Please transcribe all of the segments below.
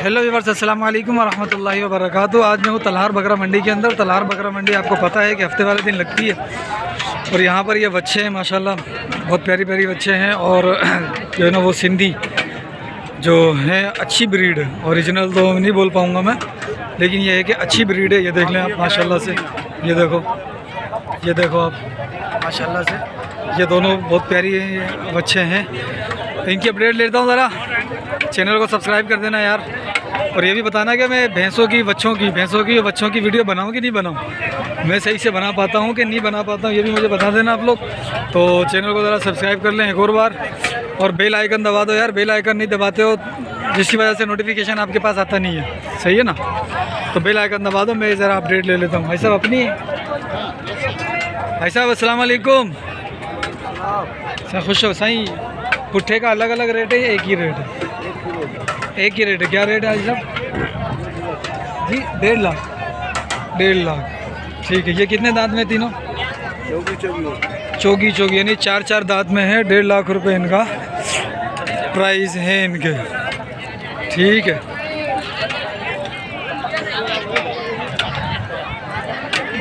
Hello viewers, अस्सलाम वालेकुम वरहमतुल्लाहि वबरकातुहू। आज मैं हूँ तलहार बकरा मंडी के अंदर। तलहार बकरा मंडी आपको पता है कि हफ्ते वाले दिन लगती है और यहाँ पर ये बच्चे हैं माशाल्लाह, बहुत प्यारी प्यारी बच्चे हैं। और जो है ना वो सिंधी जो है अच्छी ब्रीड है, ओरिजिनल तो नहीं बोल पाऊँगा मैं, लेकिन ये है कि अच्छी ब्रीड है। ये देख लें आप माशाल्लाह से, ये देखो आप माशाल्लाह से, ये दोनों बहुत प्यारी बच्चे हैं। तो इनकी अपडेट लेता हूँ ज़रा, चैनल को सब्सक्राइब कर देना यार। और ये भी बताना कि मैं भैंसों की बच्चों की वीडियो बनाऊँ कि नहीं बनाऊँ, मैं सही से बना पाता हूँ कि नहीं बना पाता हूँ, ये भी मुझे बता देना आप लोग। तो चैनल को ज़रा सब्सक्राइब कर लें एक और बार, और बेल आइकन दबा दो यार। बेल आइकन नहीं दबाते हो जिसकी वजह से नोटिफिकेशन आपके पास आता नहीं है, सही है ना। तो बेल आइकन दबा दो, मैं ज़रा अपडेट ले लेता हूँ। भाई साहब अपनी भाई साहब अस्सलाम वालेकुम। खुश हो साईं। पुट्ठे का अलग अलग रेट है, एक ही रेट है? एक ही रेट है। क्या रेट है आज साहब जी? 1.5 लाख। 1.5 लाख, ठीक है। ये कितने दांत में तीनों? चौगी यानी 4 दांत में है। 1.5 लाख रुपए इनका प्राइस है इनके, ठीक है।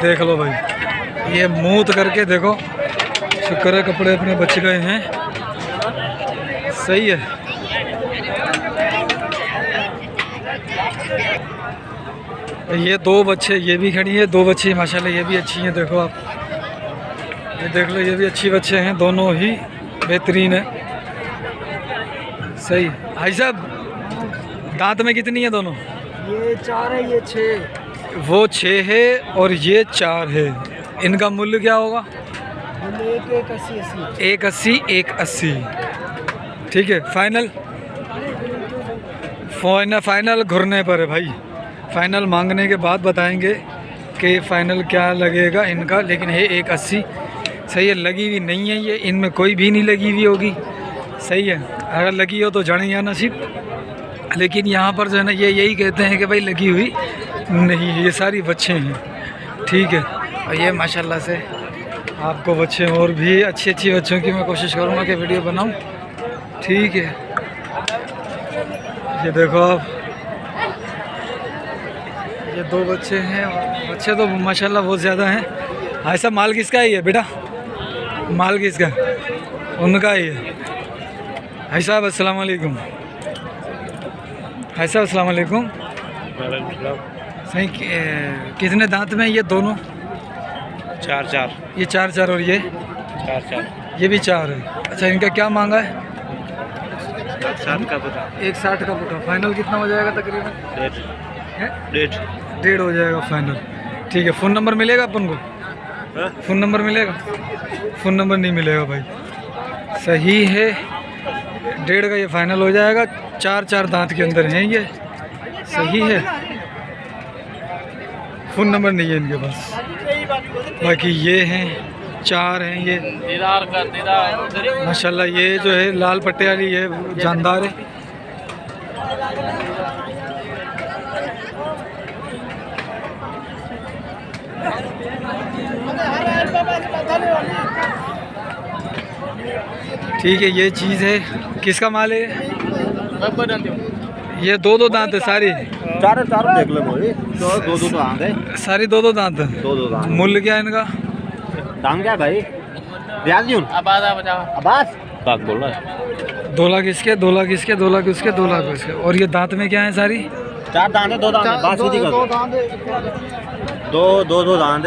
देख लो भाई, ये मूत करके देखो, शुक्र है कपड़े अपने बच गए हैं, सही है। ये 2 बच्चे, ये भी खड़ी है 2 बच्ची माशाल्लाह, ये भी अच्छी हैं। देखो आप, ये देख लो, ये भी अच्छी बच्चे हैं, दोनों ही बेहतरीन है, सही। भाई साहब दांत में कितनी है दोनों? ये 4 है, ये 6। वो 6 है और ये 4 है। इनका मूल्य क्या होगा? 180, 180, ठीक है। फाइनल घुरने पर है भाई, फाइनल मांगने के बाद बताएंगे कि फ़ाइनल क्या लगेगा इनका। लेकिन है 180, सही है। लगी हुई नहीं है ये, इनमें कोई भी नहीं लगी हुई होगी, सही है। अगर लगी हो तो जाने या नसीब, लेकिन यहाँ पर जो है ना ये यही कहते हैं कि भाई लगी हुई नहीं है। ये सारी बच्चे हैं, ठीक है। और ये माशाल्लाह से आपको बच्चे और भी अच्छी बच्चों की मैं कोशिश करूँगा कि वीडियो बनाऊँ, ठीक है। ये देखो आप, ये 2 बच्चे हैं, और बच्चे तो माशाल्लाह बहुत ज़्यादा हैं। ऐसा माल किसका है ये बेटा? माल किसका? उनका ही है। भाई साहब अस्सलाम वालेकुम। भाई साहब अस्सलाम वालेकुम। सही। कितने दांत में ये दोनों? 4। ये 4 और ये 4। ये भी 4 है। अच्छा, इनका क्या मांगा है? 160 का पुटा। 160 का पुटा। फाइनल कितना हो जाएगा तकरीबन? 1.5 हो जाएगा फाइनल, ठीक है। फ़ोन नंबर मिलेगा अपन को? फ़ोन नंबर मिलेगा? फ़ोन नंबर नहीं मिलेगा भाई, सही है। 1.5 का ये फाइनल हो जाएगा। 4 दांत के अंदर हैं ये, सही है। फ़ोन नंबर नहीं है इनके पास। बाकी ये हैं 4 हैं ये माशाल्लाह। ये जो है लाल पट्टे वाली, ये जानदार है। ठीक है, ये चीज़ है। किसका माल है ये? 2 दांत है सारी? 4 देख लो भाई, 2 दांत है सारी 2 दांत है। 2 दांत। मूल्य क्या है इनका? दाम क्या है भाई? आवाज बोल रहा है। 2 लाख इसके, 2 लाख इसके, 2 लाख उसके, 2 लाख उसके। और ये दांत में क्या है सारी? 4 दांत है, 2 दांत है। बात सीधी कर, 2 दांत है, 2 दांत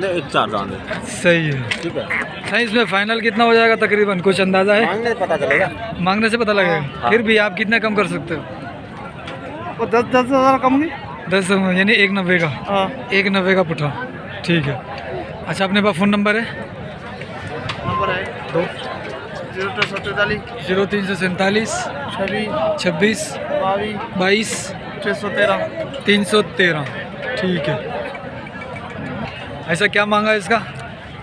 है, 1 4 दांत है, सही है, ठीक है। सही। इसमें फाइनल कितना हो जाएगा तकरीबन, कुछ अंदाज़ा है? मांगने से पता चलेगा। मांगने से पता लगेगा। हाँ। फिर भी आप कितना कम कर सकते हो? 10 हज़ार कम नहीं? 10 यानी 190 का? 190 का पुठा, ठीक है। अच्छा, अपने पास फ़ोन नंबर है? नंबर है 0347 26 22 313, ठीक है। ऐसा क्या मांगा है इसका?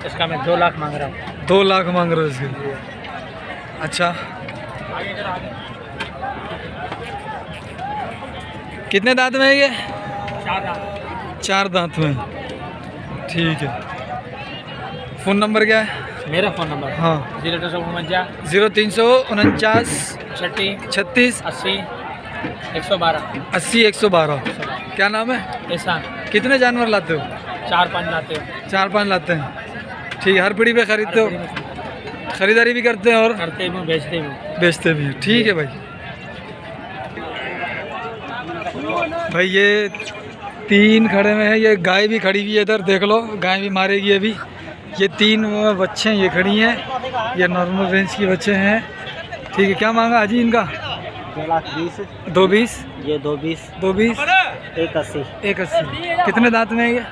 इसका मैं 2 लाख मांग रहा हूँ। 2 लाख मांग रहे हो इसके? अच्छा, कितने दांत में है ये? 4 दांत में, ठीक है। फ़ोन नंबर क्या है? मेरा फ़ोन नंबर? हाँ, 0349 0349 36 36 80 112। 80 112। क्या नाम है? ऐसा कितने जानवर लाते हो? 4-5 लाते हैं। 4-5 लाते हैं। ठीक है, हर पीढ़ी पे खरीदते हो? खरीदारी भी करते हैं और करते भी बेचते भी। बेचते भी हैं। ठीक है भाई। भाई ये 3 खड़े में है, ये गाय भी खड़ी हुई है इधर, देख लो गाय भी मारेगी अभी। ये 3 बच्चे ये खड़ी हैं, ये नॉर्मल रेंज की बच्चे हैं। ठीक है, क्या मांगा हाजी इनका? 2,20,000। 220। ये 2,20,000। 220। 1,80,000। 180। कितने दांत में है ये?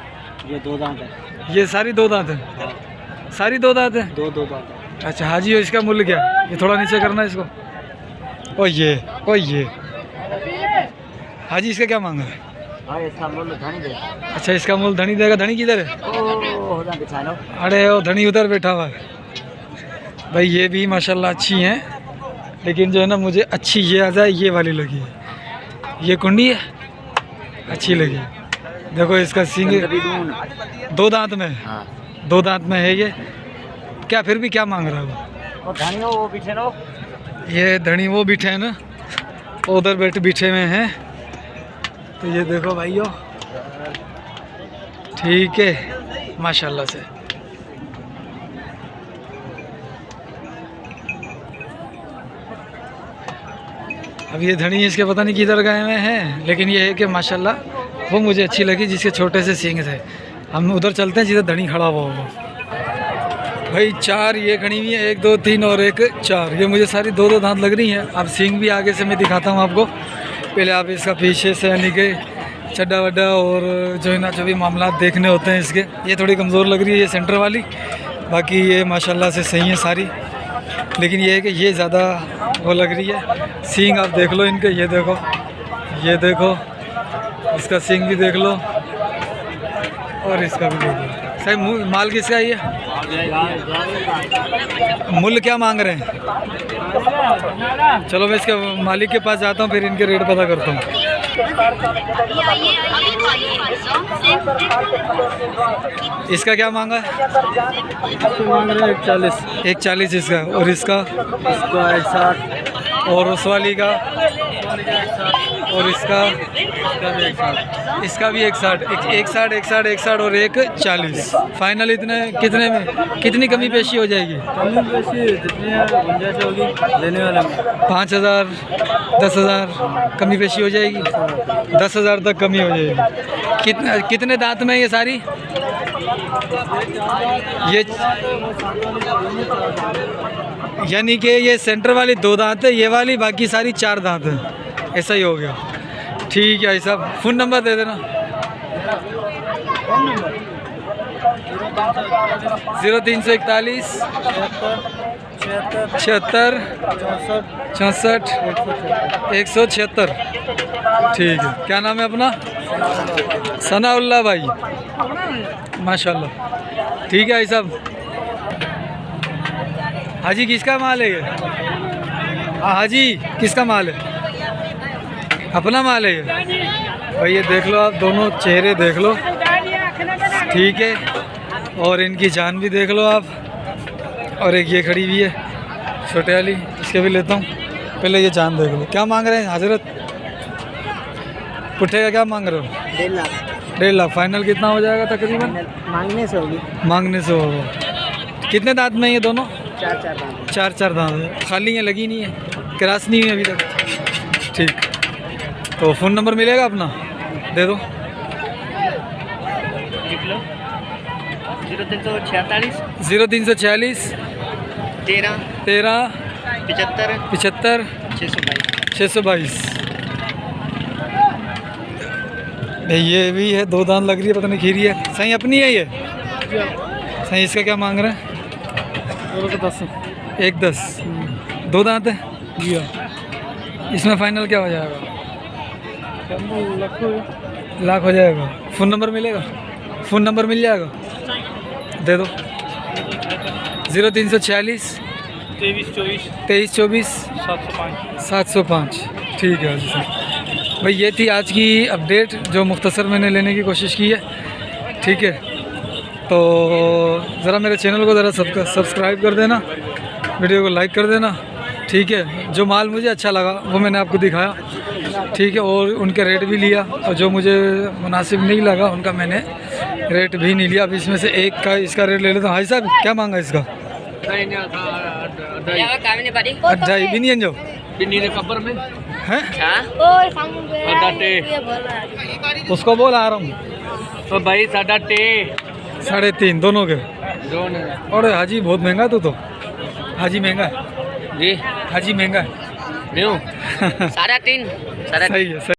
ये 2 दांत है। ये सारी 2 दांत है? सारी 2 दांत है? 2 दांत है। अच्छा हाजी, इसका मूल्य क्या? ये थोड़ा नीचे करना इसको। ओ ये हाजी, इसका क्या मांगा है? हाँ, इसका मूल्य धनी दे। अच्छा, इसका मूल्य धनी देगा। धनी किधर है? अरे वो धनी उधर बैठा हुआ है। भाई ये भी माशाल्लाह अच्छी हैं, लेकिन जो है ना मुझे अच्छी ये आ जाए ये वाली लगी है। ये कुंडी है, अच्छी लगी। देखो इसका सींग 2 दांत में है। हाँ। 2 दांत में है ये। क्या फिर भी क्या मांग रहा है वो? और धनी हो वो पीछे नो। ये धनी वो बिठे हैं ना, वो उधर बिठे में हैं। तो ये देखो भाइयों, ठीक है माशाल्लाह से। अब ये धनी इसके पता नहीं किधर गए हुए हैं, लेकिन ये है कि माशाल्लाह वो मुझे अच्छी लगी जिसके छोटे से सींग थे। हम उधर चलते हैं जिधर धनी खड़ा हुआ होगा। भाई 4 ये खड़ी हुई है, 1 2 3 और 1 4। ये मुझे सारी 2 दांत लग रही हैं। अब सींग भी आगे से मैं दिखाता हूँ आपको। पहले आप इसका पीछे से यानी कि चड्डा वड्डा और जो है ना जो भी मामला देखने होते हैं इसके। ये थोड़ी कमज़ोर लग रही है ये सेंटर वाली, बाकी ये माशाल्लाह से सही है सारी। लेकिन ये है कि ये ज़्यादा वो लग रही है। सींग आप देख लो इनके, ये देखो इसका सींग भी देख लो और इसका भी देख लो। सही माल किसका है ये? मूल्य क्या मांग रहे हैं? चलो मैं इसके मालिक के पास जाता हूँ, फिर इनके रेट पता करता हूँ। इसका क्या मांगा है? मांग रहे 1,40,000। 1,40,000 इसका। और इसका? 1,60,000। और उस वाली का? और इसका भी 1,60,000। 1,60,000 1,60,000 और 1,40,000। फाइनल इतने कितने में? कितनी कमी पेशी हो जाएगी? कमी पेशी जितनी गुंजाइश होगी लेने वाले में। 5,000 10,000 कमी पेशी हो जाएगी। 10,000 तक कमी हो जाएगी। कितने दांत में ये सारी? ये यानी कि ये सेंटर वाली 2 दांत है, ये वाली बाकी सारी 4 दांत है। ऐसा ही हो गया। ठीक है साहब, फ़ोन नंबर दे देना। 0341 76 64 176। ठीक है, क्या नाम है अपना? सनाउल्लाह भाई, माशाल्लाह। ठीक है साहब। हाजी किसका माल है ये? हाजी किसका माल है? अपना माल है ये। भाई ये देख लो आप, दोनों चेहरे देख लो, ठीक है। और इनकी जान भी देख लो आप। और एक ये खड़ी हुई है छोटे वाली, इसके भी लेता हूँ। पहले ये जान देख लो। क्या मांग रहे हैं हजरत? पुट्ठे का क्या मांग रहे हो? 1,50,000। 1,50,000। फाइनल कितना हो जाएगा तकरीबन? मांगने से होगी। मांगने से होगा। कितने दांत में ये दोनों? 4 दांत। 4 दांत है। खाली है, लगी नहीं है, क्रॉस नहीं हुई अभी तक। ठीक, तो फ़ोन नंबर मिलेगा अपना? दे दो। 0346 0346 13 75 75 622। ये भी है, 2 दांत लग रही है, पता नहीं खीरी है। सही अपनी है ये? सही। इसका क्या मांग रहे हैं? 1,10। 2 दांत है। इसमें फाइनल क्या हो जाएगा? लाख हो जाएगा। फ़ोन नंबर मिलेगा? फ़ोन नंबर मिल जाएगा? दे दो। 0346 23 24 705। ठीक है जी सर। भाई ये थी आज की अपडेट जो मुख्तसर मैंने लेने की कोशिश की है, ठीक है। तो ज़रा मेरे चैनल को ज़रा सब्सक्राइब कर देना, वीडियो को लाइक कर देना, ठीक है। जो माल मुझे अच्छा लगा वो मैंने आपको दिखाया। ठीक है, और उनके रेट भी लिया और जो मुझे मुनासिब नहीं लगा उनका मैंने रेट भी नहीं लिया। अब इसमें से एक का इसका रेट ले लेता हूँ। भाई साहब क्या मांगा इसका? अढ़ाई भी नहीं जो कब्र में हैं, टे उसको बोल आ रहा हूँ तो भाई साढ़ा टे 3.5 दोनों के। दोनों और हाजी बहुत महंगा तो हाजी महंगा है, जी हाजी महंगा है। न्यू 3.5 सही है सही।